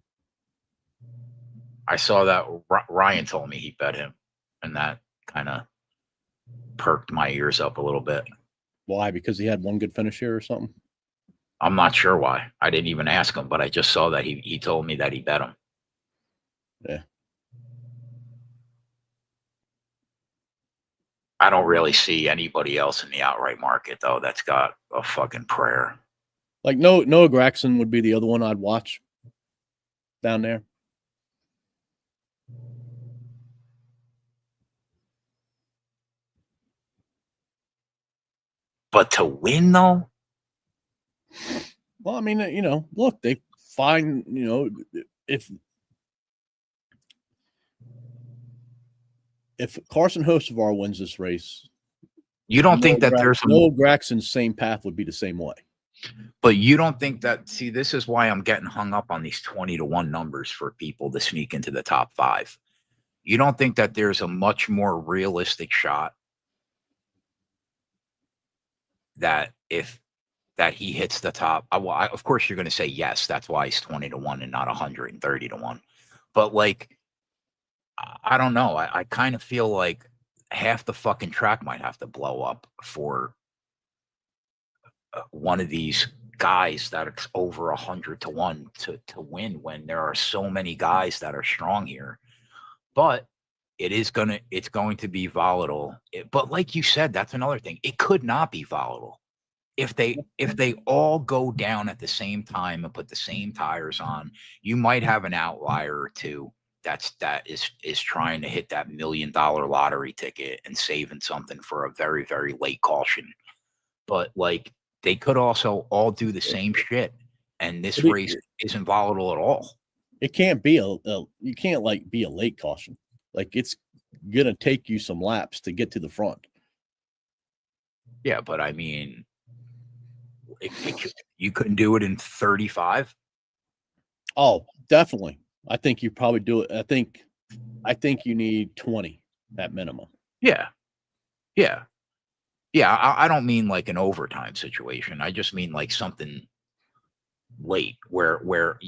I saw that Ryan told me he bet him, and that kind of perked my ears up a little bit. Why? Because he had one good finish here or something? I'm not sure why. I didn't even ask him, but I just saw that he told me that he bet him. Yeah. I don't really see anybody else in the outright market, though, that's got a fucking prayer. Like, Noah Gragson would be the other one I'd watch down there. But to win, though? Well, I mean, look, they find, if Carson Hocevar wins this race, you don't think that there's Noah Gragson's same path would be the same way. But you don't think that, see, this is why I'm getting hung up on these 20-1 numbers for people to sneak into the top 5. You don't think that there's a much more realistic shot that he hits the top? Of course, you're going to say yes. That's why he's 20-1 and not 130-1. But like, I don't know. I kind of feel like half the fucking track might have to blow up for one of these guys that are over 100-1 to win, when there are so many guys that are strong here. But it's going to be volatile. But like you said, that's another thing. It could not be volatile. If they all go down at the same time and put the same tires on, you might have an outlier or two that is trying to hit that $1 million lottery ticket and saving something for a very, very late caution. But like, they could also all do the same shit, and this race isn't volatile at all. It can't be you can't like be a late caution. Like, it's gonna take you some laps to get to the front. Yeah, but I mean, you couldn't do it in 35. Oh, definitely. I think you probably do it. I think you need 20 at minimum. Yeah. I don't mean like an overtime situation. I just mean like something late where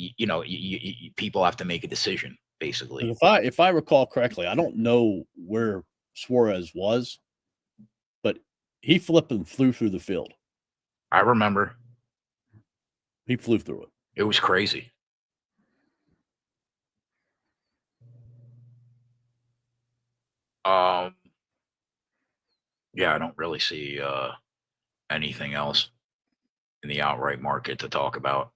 people have to make a decision, basically. If I recall correctly, I don't know where Suarez was, but he flipped and flew through the field. I remember. He flew through it. It was crazy. Yeah, I don't really see anything else in the outright market to talk about.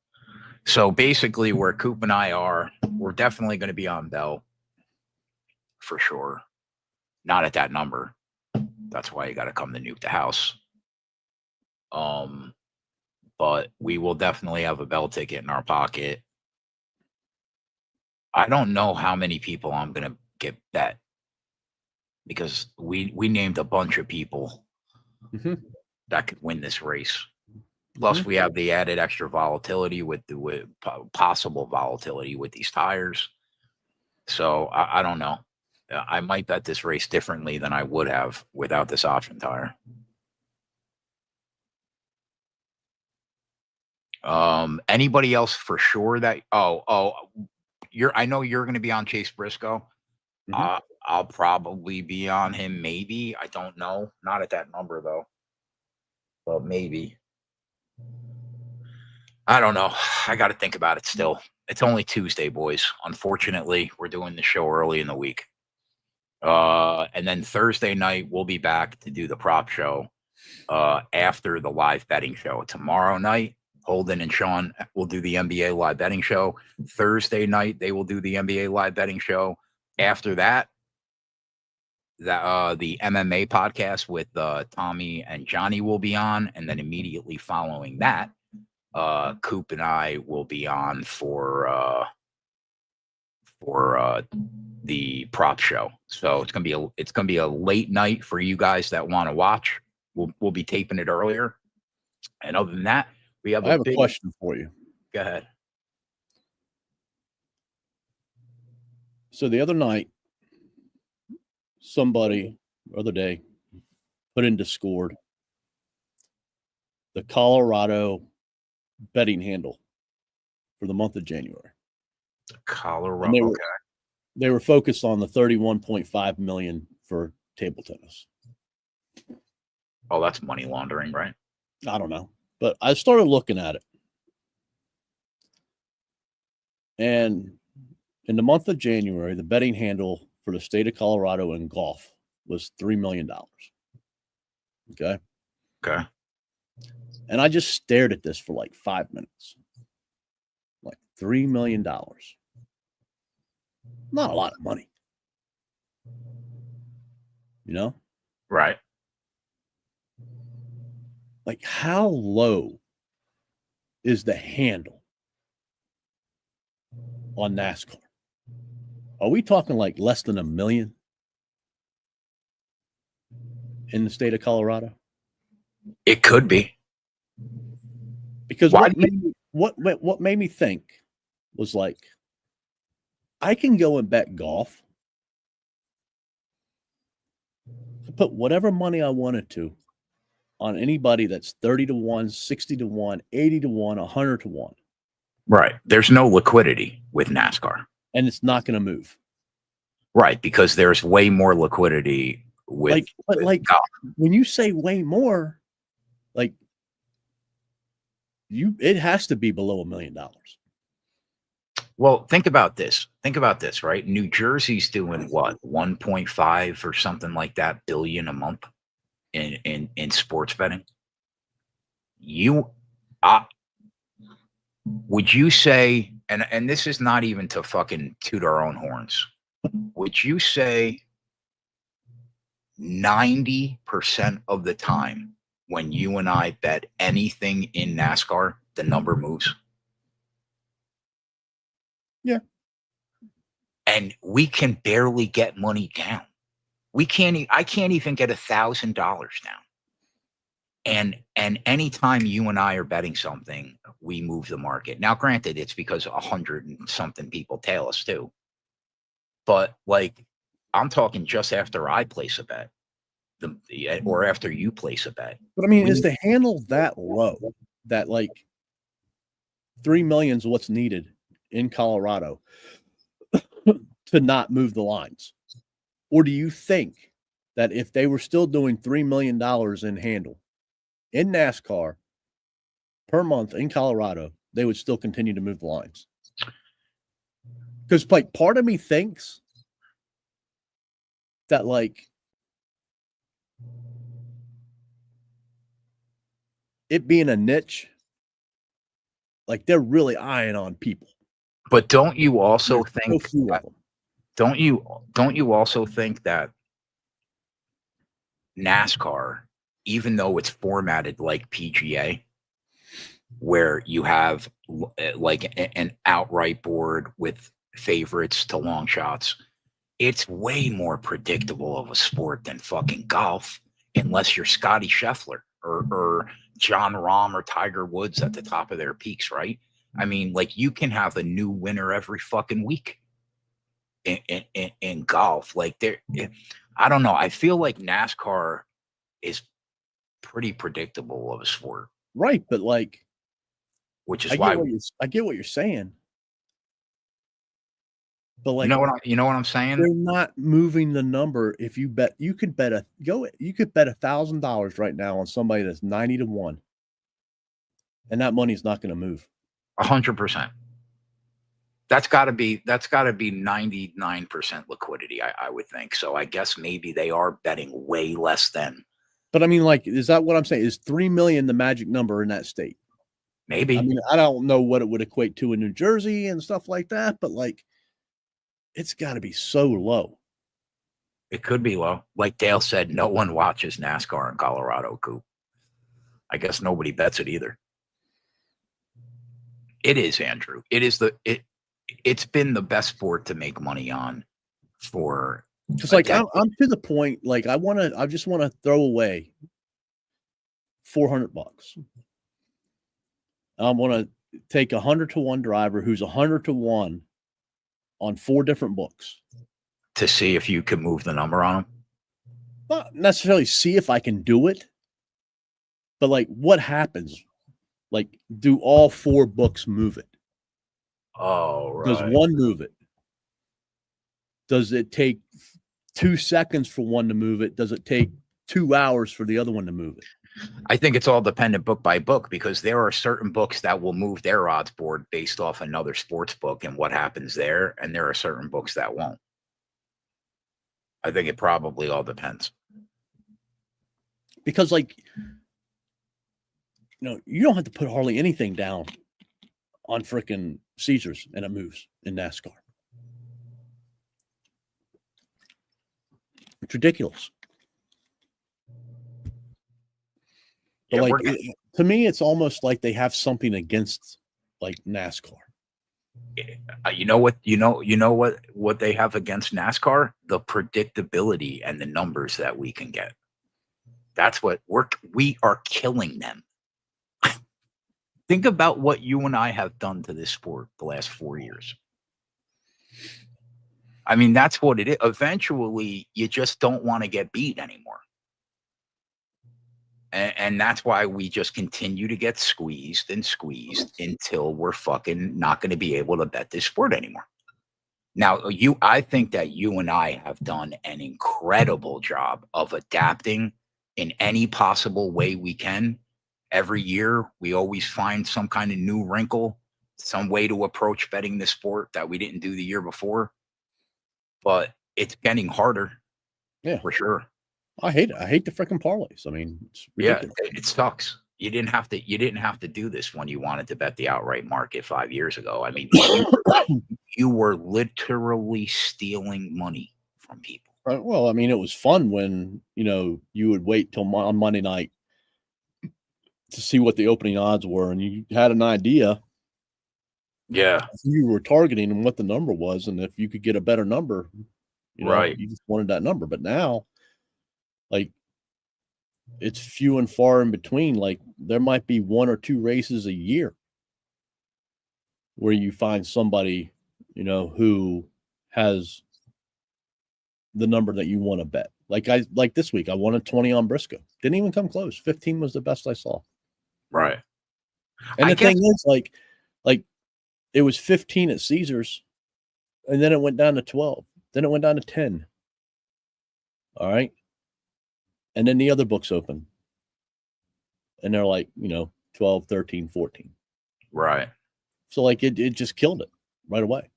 So basically, where Coop and I are, we're definitely going to be on Bell for sure. Not at that number. That's why you got to come to Nuke the House. But we will definitely have a Bell ticket in our pocket. I don't know how many people I'm going to get bet because we named a bunch of people that could win this race. Plus, we have the added extra volatility with possible volatility with these tires. So I don't know. I might bet this race differently than I would have without this option tire. Anybody else for sure that I know you're going to be on Chase Briscoe. I'll probably be on him. Maybe, I don't know. Not at that number though, but maybe. I don't know. I got to think about it still. It's only Tuesday, boys. Unfortunately, we're doing the show early in the week. And then Thursday night, we'll be back to do the prop show after the live betting show. Tomorrow night, Holden and Sean will do the NBA live betting show. Thursday night, they will do the NBA live betting show. After that, the MMA podcast with Tommy and Johnny will be on. And then immediately following that, Coop and I will be on for the prop show. So it's gonna be a late night for you guys that want to watch. We'll be taping it earlier. And other than that, I have a question for you. Go ahead. So the other night, other day, put in Discord the Colorado betting handle for the month of January. Colorado. They were focused on the 31.5 million for table tennis. Oh, that's money laundering, right? I don't know. But I started looking at it. And in the month of January, the betting handle for the state of Colorado in golf was $3 million. Okay. Okay. And I just stared at this for like 5 minutes. Like $3 million. Not a lot of money. You know? Right. Like, how low is the handle on NASCAR? Are we talking like less than $1 million in the state of Colorado? It could be. Because what made me think was like, I can go and bet golf, put whatever money I wanted to on anybody that's 30-1, 60-1, 80-1, 100-1. Right. There's no liquidity with NASCAR. And it's not going to move. Right, because there's way more liquidity with golf. When you say way more, like it has to be below $1 million. Well, think about this. Right? New Jersey's doing what, 1.5 or something like that billion a month in sports betting. Would you say, and this is not even to fucking toot our own horns, would you say 90% of the time when you and I bet anything in NASCAR, the number moves? Yeah. And we can barely get money down. I can't even get $1,000 down. And anytime you and I are betting something, we move the market. Now, granted, it's because 100 and something people tail us too. But like, I'm talking just after I place a bet, or after you place a bet. But I mean, is the handle that low that like 3 million is what's needed in Colorado to not move the lines? Or do you think that if they were still doing $3 million in handle in NASCAR per month in Colorado, they would still continue to move the lines? Because like part of me thinks that like it being a niche, like they're really eyeing on people. But don't you also There's so think few that, of them. don't you also think that NASCAR, even though it's formatted like PGA, where you have like an outright board with favorites to long shots, it's way more predictable of a sport than fucking golf, unless you're Scotty Scheffler or John Rahm or Tiger Woods at the top of their peaks, right? I mean, like you can have a new winner every fucking week in golf. Like I don't know. I feel like NASCAR is pretty predictable of a sport, Right, but like which is I why get what you're saying. But you like know what I'm saying. they're not moving the number. If you bet, you could bet $1,000 right now on somebody that's 90 to 1, and that money's not going to move. 100%. That's got to be 99% liquidity, I would think. So I guess maybe they are betting way less than. But I mean, like, is that what I'm saying? Is 3 million the magic number in that state? Maybe. I mean, I don't know what it would equate to in New Jersey and stuff like that, but like, it's got to be so low. It could be low. Like Dale said, no one watches NASCAR in Colorado, Coop. I guess nobody bets it either. It is, Andrew. It's been the best sport to make money on for. Because like I'm to the point, like I just want to throw away $400. I want to take 100 to 1 driver who's 100 to 1 on 4 different books to see if you can move the number on them. Not necessarily see if I can do it, but like what happens? Like, do all 4 books move it? Oh, right. Does one move it? Does it take 2 seconds for one to move it? Does it take 2 hours for the other one to move it? I think it's all dependent book by book, because there are certain books that will move their odds board based off another sports book and what happens there. And there are certain books that won't. I think it probably all depends. Because like, you don't have to put hardly anything down on freaking Caesars and it moves in NASCAR. It's ridiculous. But Yeah, like to me, it's almost like they have something against like NASCAR. You know what they have against NASCAR? The predictability and the numbers that we can get. That's what we are killing them. Think about what you and I have done to this sport the last 4 years. I mean, that's what it is. Eventually, you just don't want to get beat anymore. And that's why we just continue to get squeezed and squeezed until we're fucking not going to be able to bet this sport anymore. Now, I think that you and I have done an incredible job of adapting in any possible way we can. Every year, we always find some kind of new wrinkle, some way to approach betting the sport that we didn't do the year before. But it's getting harder. Yeah, for sure. I hate it. I hate the freaking parlays. I mean, it's ridiculous. Yeah, it sucks. You didn't have to do this when you wanted to bet the outright market 5 years ago. I mean, you were literally stealing money from people. Right. Well, I mean, it was fun when, you would wait till on Monday night to see what the opening odds were, and you had an idea. Yeah. You were targeting and what the number was, and if you could get a better number, right, you just wanted that number. But now, like, it's few and far in between. Like, there might be 1 or 2 races a year where you find somebody, who has the number that you want to bet. Like this week, I won a 20 on Briscoe. Didn't even come close. 15 was the best I saw. Right. And the thing is, like it was 15 at Caesars, and then it went down to 12. Then it went down to 10. All right. And then the other books open. And they're like, 12, 13, 14. Right. So like it just killed it right away.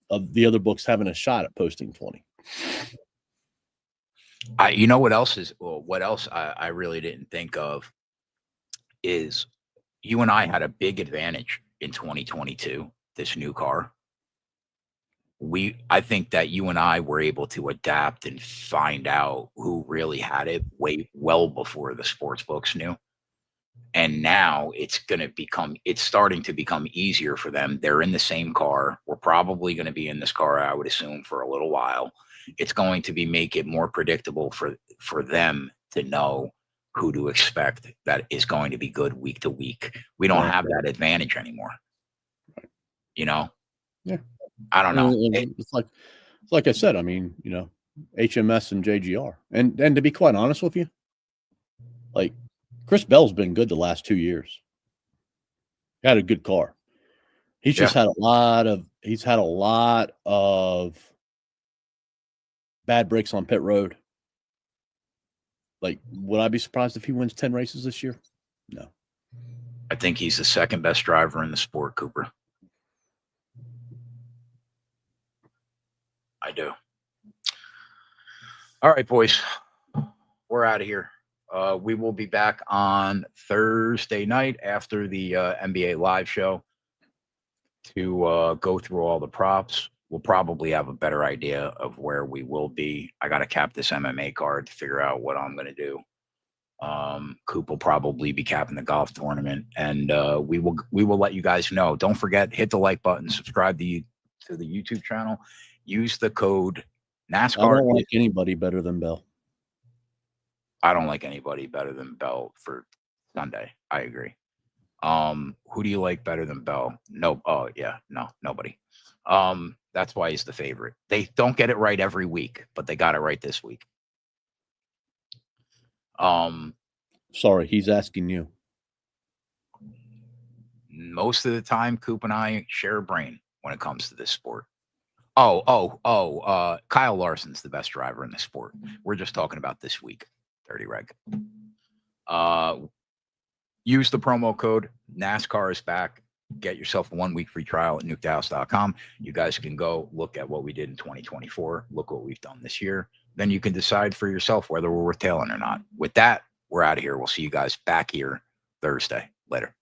Of the other books having a shot at posting 20. What else I really didn't think of is you and I had a big advantage in 2022, this new car. I think that you and I were able to adapt and find out who really had it well before the sports books knew. And now it's starting to become easier for them. They're in the same car. We're probably going to be in this car, I would assume, for a little while. It's going to make it more predictable for them to know who to expect that is going to be good week to week. We don't have that advantage anymore. You know? Yeah. I don't know. It's like I said, I mean, you know, HMS and JGR. And to be quite honest with you, like Chris Bell's been good the last 2 years. He had a good car. He's just had a lot of bad breaks on pit road. Like, would I be surprised if he wins 10 races this year? No. I think he's the second best driver in the sport, Cooper. I do. All right, boys. We're out of here. We will be back on Thursday night after the NBA live show to go through all the props. We'll probably have a better idea of where we will be. I got to cap this MMA card to figure out what I'm going to do. Coop will probably be capping the golf tournament, and we will let you guys know. Don't forget, hit the like button, subscribe to the YouTube channel, use the code NASCAR. I don't like anybody better than Bell. I don't like anybody better than Bell for Sunday. I agree. Who do you like better than Bell? No. Oh yeah, no, nobody. That's why he's the favorite. They don't get it right every week, but they got it right this week. Sorry, he's asking you. Most of the time, Coop and I share a brain when it comes to this sport. Kyle Larson's the best driver in the sport. We're just talking about this week. 30 reg. Use the promo code NASCAR is back. Get yourself a 1 week free trial at nukethehouse.com. You guys can go look at what we did in 2024. Look what we've done this year. Then you can decide for yourself whether we're worth tailing or not. With that, we're out of here. We'll see you guys back here Thursday. Later.